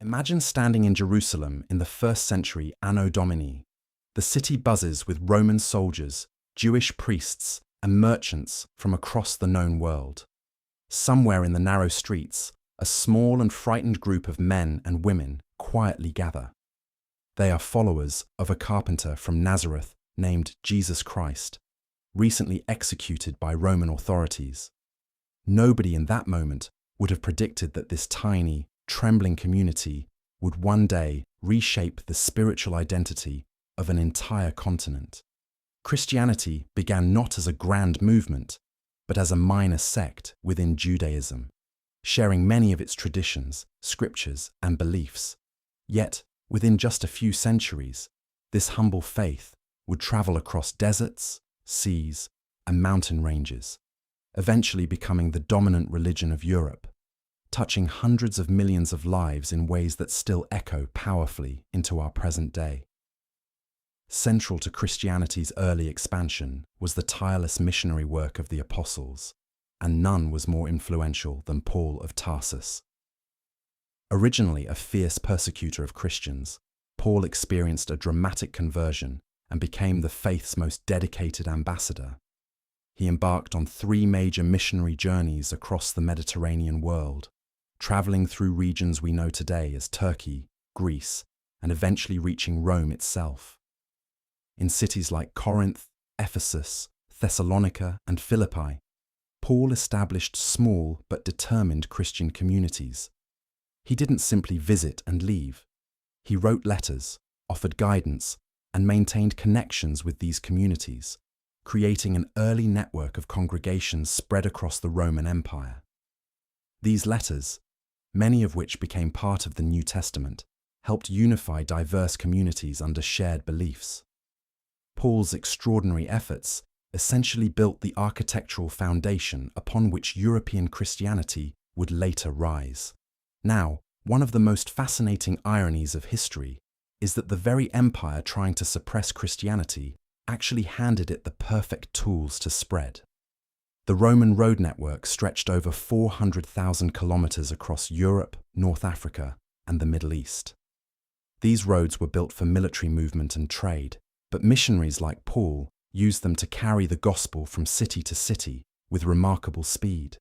Imagine standing in Jerusalem in the 1st century Anno Domini. The city buzzes with Roman soldiers, Jewish priests, and merchants from across the known world. Somewhere in the narrow streets, a small and frightened group of men and women quietly gather. They are followers of a carpenter from Nazareth named Jesus Christ, recently executed by Roman authorities. Nobody in that moment would have predicted that this tiny, trembling community would one day reshape the spiritual identity of an entire continent. Christianity began not as a grand movement, but as a minor sect within Judaism, sharing many of its traditions, scriptures, and beliefs. Yet, within just a few centuries, this humble faith would travel across deserts, seas, and mountain ranges, eventually becoming the dominant religion of Europe, touching hundreds of millions of lives in ways that still echo powerfully into our present day. Central to Christianity's early expansion was the tireless missionary work of the apostles, and none was more influential than Paul of Tarsus. Originally a fierce persecutor of Christians, Paul experienced a dramatic conversion and became the faith's most dedicated ambassador. He embarked on 3 major missionary journeys across the Mediterranean world, traveling through regions we know today as Turkey, Greece, and eventually reaching Rome itself. In cities like Corinth, Ephesus, Thessalonica, and Philippi, Paul established small but determined Christian communities. He didn't simply visit and leave. He wrote letters, offered guidance, and maintained connections with these communities, creating an early network of congregations spread across the Roman Empire. These letters, many of which became part of the New Testament, helped unify diverse communities under shared beliefs. Paul's extraordinary efforts essentially built the architectural foundation upon which European Christianity would later rise. Now, one of the most fascinating ironies of history is that the very empire trying to suppress Christianity actually handed it the perfect tools to spread. The Roman road network stretched over 400,000 kilometers across Europe, North Africa, and the Middle East. These roads were built for military movement and trade, but missionaries like Paul used them to carry the gospel from city to city with remarkable speed.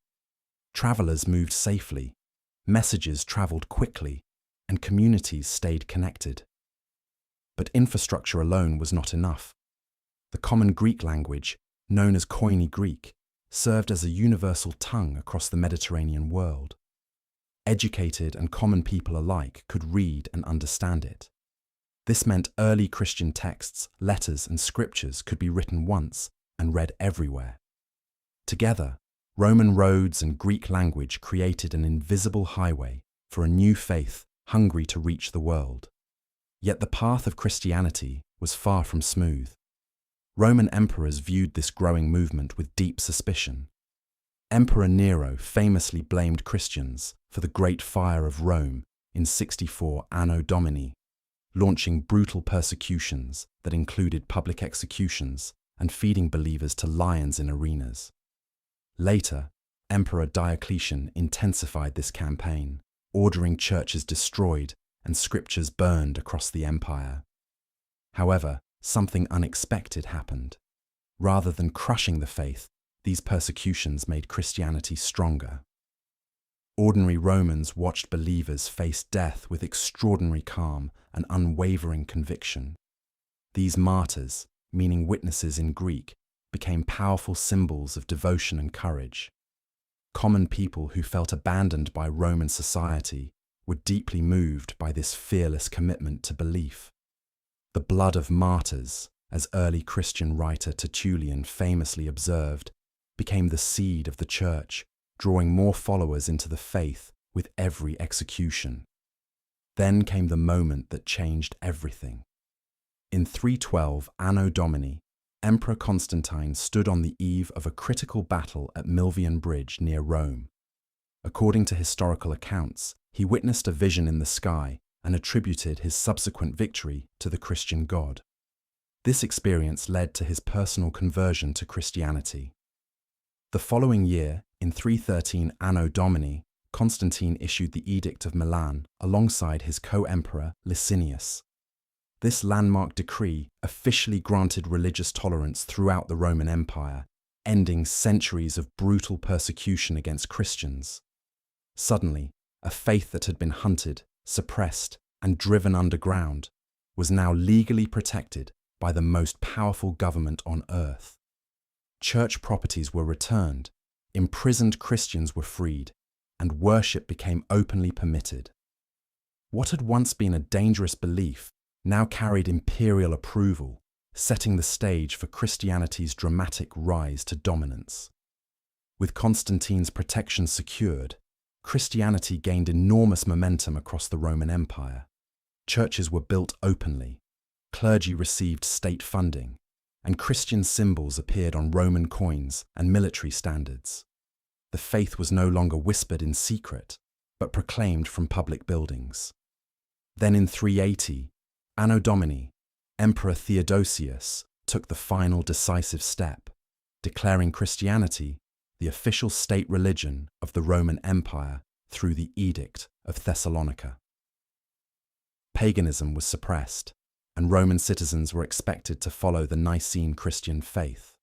Travelers moved safely, messages traveled quickly, and communities stayed connected. But infrastructure alone was not enough. The common Greek language, known as Koine Greek, served as a universal tongue across the Mediterranean world. Educated and common people alike could read and understand it. This meant early Christian texts, letters, and scriptures could be written once and read everywhere. Together, Roman roads and Greek language created an invisible highway for a new faith hungry to reach the world. Yet the path of Christianity was far from smooth. Roman emperors viewed this growing movement with deep suspicion. Emperor Nero famously blamed Christians for the Great Fire of Rome in 64 Anno Domini, launching brutal persecutions that included public executions and feeding believers to lions in arenas. Later, Emperor Diocletian intensified this campaign, ordering churches destroyed and scriptures burned across the empire. However, something unexpected happened. Rather than crushing the faith, these persecutions made Christianity stronger. Ordinary Romans watched believers face death with extraordinary calm and unwavering conviction. These martyrs, meaning witnesses in Greek, became powerful symbols of devotion and courage. Common people who felt abandoned by Roman society were deeply moved by this fearless commitment to belief. The blood of martyrs, as early Christian writer Tertullian famously observed, became the seed of the church, drawing more followers into the faith with every execution. Then came the moment that changed everything. In 312 Anno Domini, Emperor Constantine stood on the eve of a critical battle at Milvian Bridge near Rome. According to historical accounts, he witnessed a vision in the sky and attributed his subsequent victory to the Christian God. This experience led to his personal conversion to Christianity. The following year, in 313 Anno Domini, Constantine issued the Edict of Milan alongside his co-emperor Licinius. This landmark decree officially granted religious tolerance throughout the Roman Empire, ending centuries of brutal persecution against Christians. Suddenly, a faith that had been hunted, suppressed, and driven underground was now legally protected by the most powerful government on earth. Church properties were returned, imprisoned Christians were freed, and worship became openly permitted. What had once been a dangerous belief now carried imperial approval, setting the stage for Christianity's dramatic rise to dominance. With Constantine's protection secured, Christianity gained enormous momentum across the Roman Empire. Churches were built openly, clergy received state funding, and Christian symbols appeared on Roman coins and military standards. The faith was no longer whispered in secret, but proclaimed from public buildings. Then in 380, Anno Domini, Emperor Theodosius took the final decisive step, declaring Christianity the official state religion of the Roman Empire through the Edict of Thessalonica. Paganism was suppressed, and Roman citizens were expected to follow the Nicene Christian faith.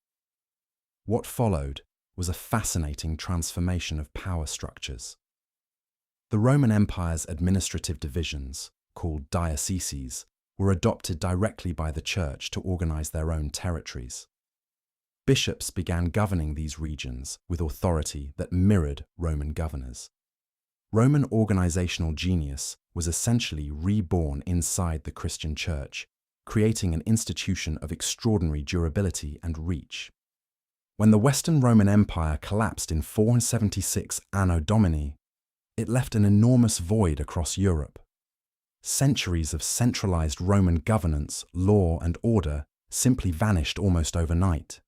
What followed was a fascinating transformation of power structures. The Roman Empire's administrative divisions, called dioceses, were adopted directly by the Church to organize their own territories. Bishops began governing these regions with authority that mirrored Roman governors. Roman organizational genius was essentially reborn inside the Christian Church, creating an institution of extraordinary durability and reach. When the Western Roman Empire collapsed in 476 Anno Domini, it left an enormous void across Europe. Centuries of centralized Roman governance, law, and order simply vanished almost overnight.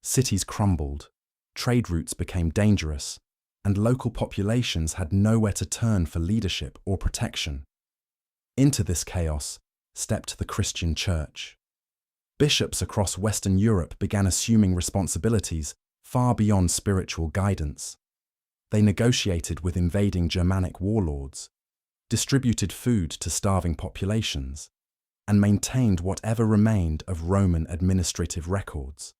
Cities crumbled, trade routes became dangerous, and local populations had nowhere to turn for leadership or protection. Into this chaos stepped the Christian Church. Bishops across Western Europe began assuming responsibilities far beyond spiritual guidance. They negotiated with invading Germanic warlords, distributed food to starving populations, and maintained whatever remained of Roman administrative records.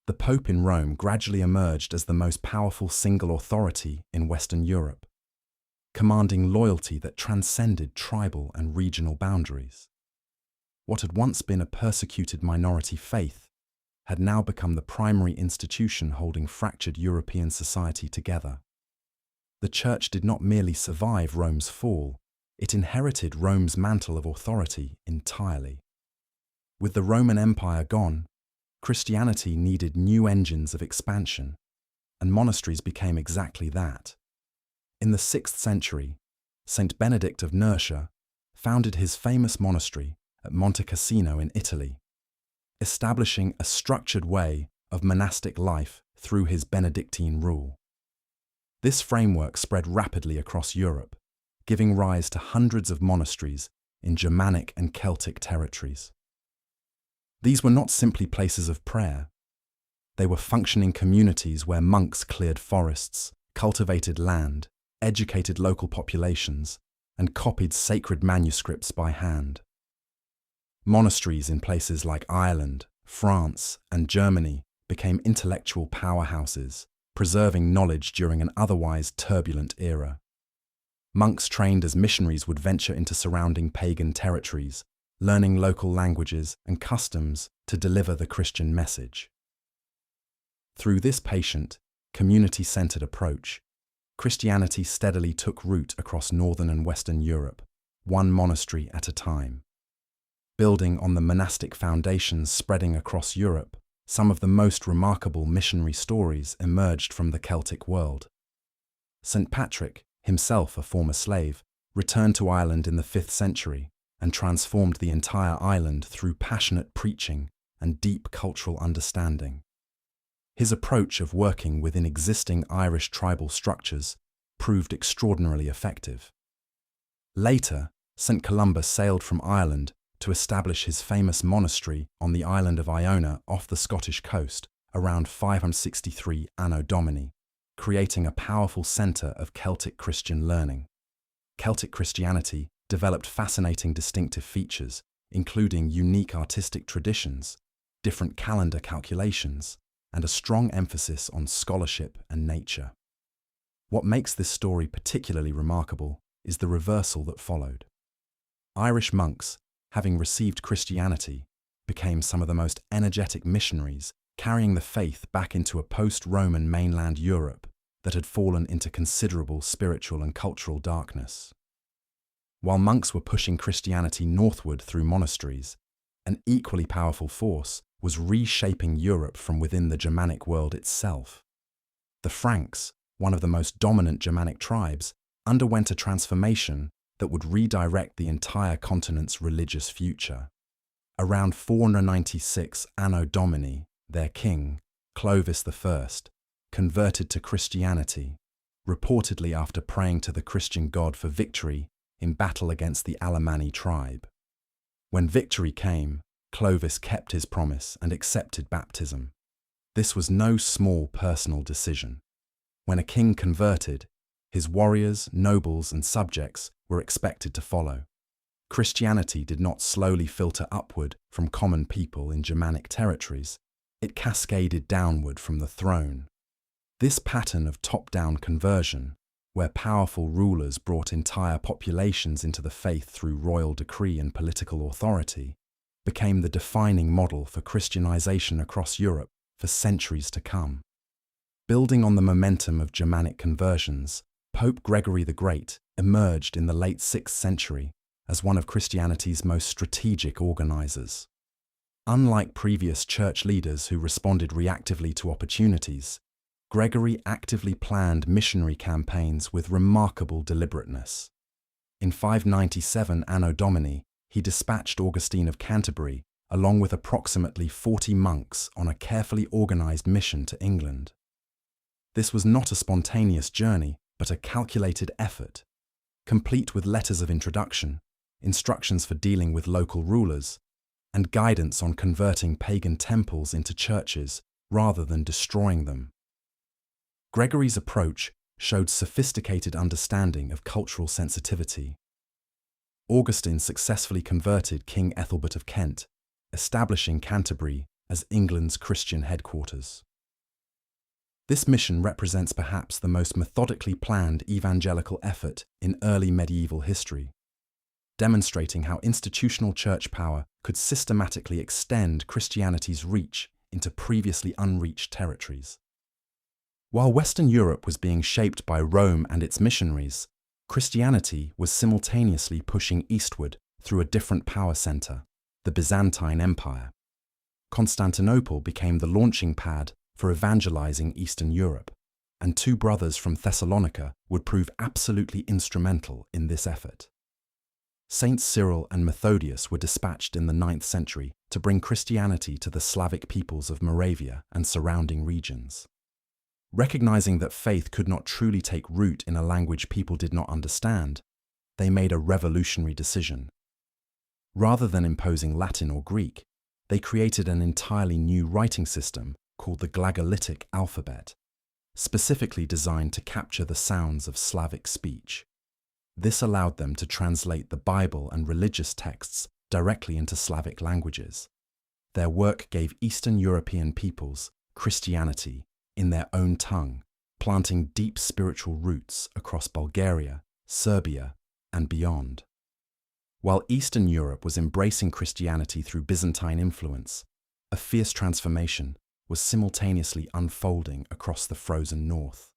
The Pope in Rome gradually emerged as the most powerful single authority in Western Europe, commanding loyalty that transcended tribal and regional boundaries. What had once been a persecuted minority faith had now become the primary institution holding fractured European society together. The Church did not merely survive Rome's fall, it inherited Rome's mantle of authority entirely. With the Roman Empire gone, Christianity needed new engines of expansion, and monasteries became exactly that. In the 6th century, Saint Benedict of Nursia founded his famous monastery at Monte Cassino in Italy, establishing a structured way of monastic life through his Benedictine rule. This framework spread rapidly across Europe, giving rise to hundreds of monasteries in Germanic and Celtic territories. These were not simply places of prayer. They were functioning communities where monks cleared forests, cultivated land, educated local populations, and copied sacred manuscripts by hand. Monasteries in places like Ireland, France, and Germany became intellectual powerhouses, preserving knowledge during an otherwise turbulent era. Monks trained as missionaries would venture into surrounding pagan territories, learning local languages and customs to deliver the Christian message. Through this patient, community-centered approach, Christianity steadily took root across Northern and Western Europe, one monastery at a time. Building on the monastic foundations spreading across Europe, some of the most remarkable missionary stories emerged from the Celtic world. St. Patrick, himself a former slave, returned to Ireland in the 5th century and transformed the entire island through passionate preaching and deep cultural understanding. His approach of working within existing Irish tribal structures proved extraordinarily effective. Later, St. Columba sailed from Ireland to establish his famous monastery on the island of Iona off the Scottish coast around 563 Anno Domini, creating a powerful centre of Celtic Christian learning. Celtic Christianity developed fascinating distinctive features, including unique artistic traditions, different calendar calculations, and a strong emphasis on scholarship and nature. What makes this story particularly remarkable is the reversal that followed. Irish monks, having received Christianity, became some of the most energetic missionaries, carrying the faith back into a post-Roman mainland Europe that had fallen into considerable spiritual and cultural darkness. While monks were pushing Christianity northward through monasteries, an equally powerful force was reshaping Europe from within the Germanic world itself. The Franks, one of the most dominant Germanic tribes, underwent a transformation that would redirect the entire continent's religious future. Around 496 Anno Domini, their king, Clovis I, converted to Christianity, reportedly after praying to the Christian god for victory in battle against the Alemanni tribe. When victory came, Clovis kept his promise and accepted baptism. This was no small personal decision. When a king converted, his warriors, nobles, and subjects were expected to follow. Christianity did not slowly filter upward from common people in Germanic territories, it cascaded downward from the throne. This pattern of top-down conversion, where powerful rulers brought entire populations into the faith through royal decree and political authority, became the defining model for Christianization across Europe for centuries to come. Building on the momentum of Germanic conversions, Pope Gregory the Great emerged in the late 6th century as one of Christianity's most strategic organizers. Unlike previous church leaders who responded reactively to opportunities, Gregory actively planned missionary campaigns with remarkable deliberateness. In 597 Anno Domini, he dispatched Augustine of Canterbury along with approximately 40 monks on a carefully organized mission to England. This was not a spontaneous journey, but a calculated effort, complete with letters of introduction, instructions for dealing with local rulers, and guidance on converting pagan temples into churches rather than destroying them. Gregory's approach showed sophisticated understanding of cultural sensitivity. Augustine successfully converted King Ethelbert of Kent, establishing Canterbury as England's Christian headquarters. This mission represents perhaps the most methodically planned evangelical effort in early medieval history, demonstrating how institutional church power could systematically extend Christianity's reach into previously unreached territories. While Western Europe was being shaped by Rome and its missionaries, Christianity was simultaneously pushing eastward through a different power center, the Byzantine Empire. Constantinople became the launching pad for evangelizing Eastern Europe, and two brothers from Thessalonica would prove absolutely instrumental in this effort. Saints Cyril and Methodius were dispatched in the 9th century to bring Christianity to the Slavic peoples of Moravia and surrounding regions. Recognizing that faith could not truly take root in a language people did not understand, they made a revolutionary decision. Rather than imposing Latin or Greek, they created an entirely new writing system called the Glagolitic alphabet, specifically designed to capture the sounds of Slavic speech. This allowed them to translate the Bible and religious texts directly into Slavic languages. Their work gave Eastern European peoples Christianity in their own tongue, planting deep spiritual roots across Bulgaria, Serbia, and beyond. While Eastern Europe was embracing Christianity through Byzantine influence, a fierce transformation was simultaneously unfolding across the frozen north.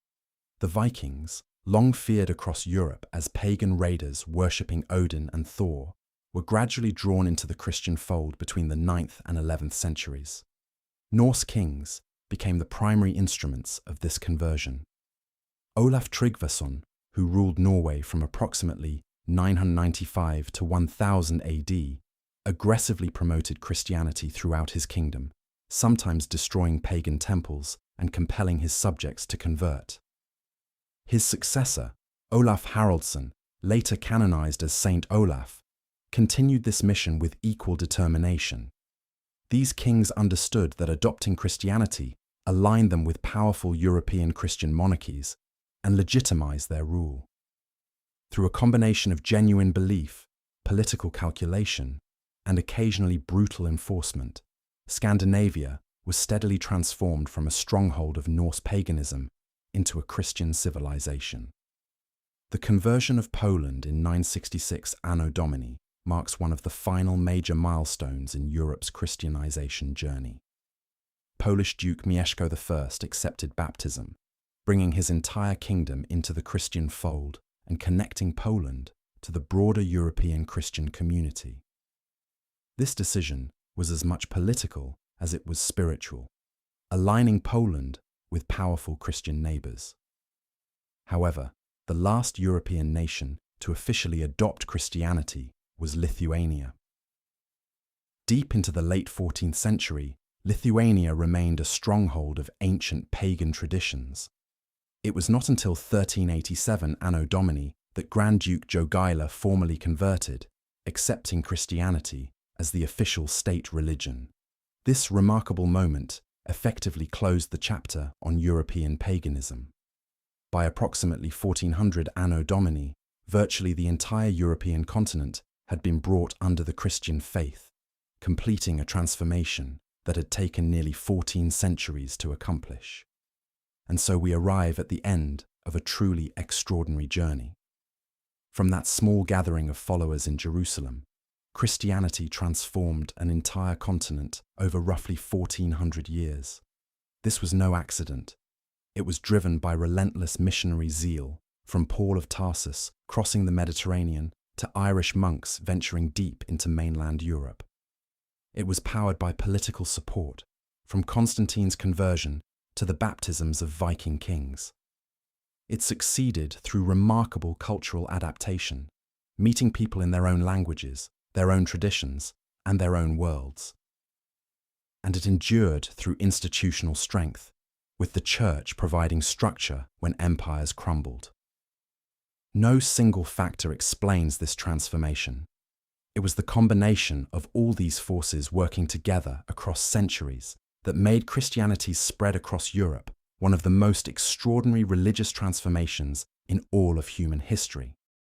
The Vikings, long feared across Europe as pagan raiders worshipping Odin and Thor, were gradually drawn into the Christian fold between the 9th and 11th centuries. Norse kings became the primary instruments of this conversion. Olaf Tryggvason, who ruled Norway from approximately 995 to 1000 AD, aggressively promoted Christianity throughout his kingdom, sometimes destroying pagan temples and compelling his subjects to convert. His successor, Olaf Haraldsson, later canonized as Saint Olaf, continued this mission with equal determination. These kings understood that adopting Christianity align them with powerful European Christian monarchies, and legitimize their rule. Through a combination of genuine belief, political calculation, and occasionally brutal enforcement, Scandinavia was steadily transformed from a stronghold of Norse paganism into a Christian civilization. The conversion of Poland in 966 Anno Domini marks one of the final major milestones in Europe's Christianization journey. Polish Duke Mieszko I accepted baptism, bringing his entire kingdom into the Christian fold and connecting Poland to the broader European Christian community. This decision was as much political as it was spiritual, aligning Poland with powerful Christian neighbors. However, the last European nation to officially adopt Christianity was Lithuania. Deep into the late 14th century, Lithuania remained a stronghold of ancient pagan traditions. It was not until 1387 Anno Domini that Grand Duke Jogaila formally converted, accepting Christianity as the official state religion. This remarkable moment effectively closed the chapter on European paganism. By approximately 1400 Anno Domini, virtually the entire European continent had been brought under the Christian faith, completing a transformation that had taken nearly 14 centuries to accomplish. And so we arrive at the end of a truly extraordinary journey. From that small gathering of followers in Jerusalem, Christianity transformed an entire continent over roughly 1400 years. This was no accident. It was driven by relentless missionary zeal, from Paul of Tarsus crossing the Mediterranean to Irish monks venturing deep into mainland Europe. It was powered by political support, from Constantine's conversion to the baptisms of Viking kings. It succeeded through remarkable cultural adaptation, meeting people in their own languages, their own traditions, and their own worlds. And it endured through institutional strength, with the Church providing structure when empires crumbled. No single factor explains this transformation. It was the combination of all these forces working together across centuries that made Christianity's spread across Europe one of the most extraordinary religious transformations in all of human history.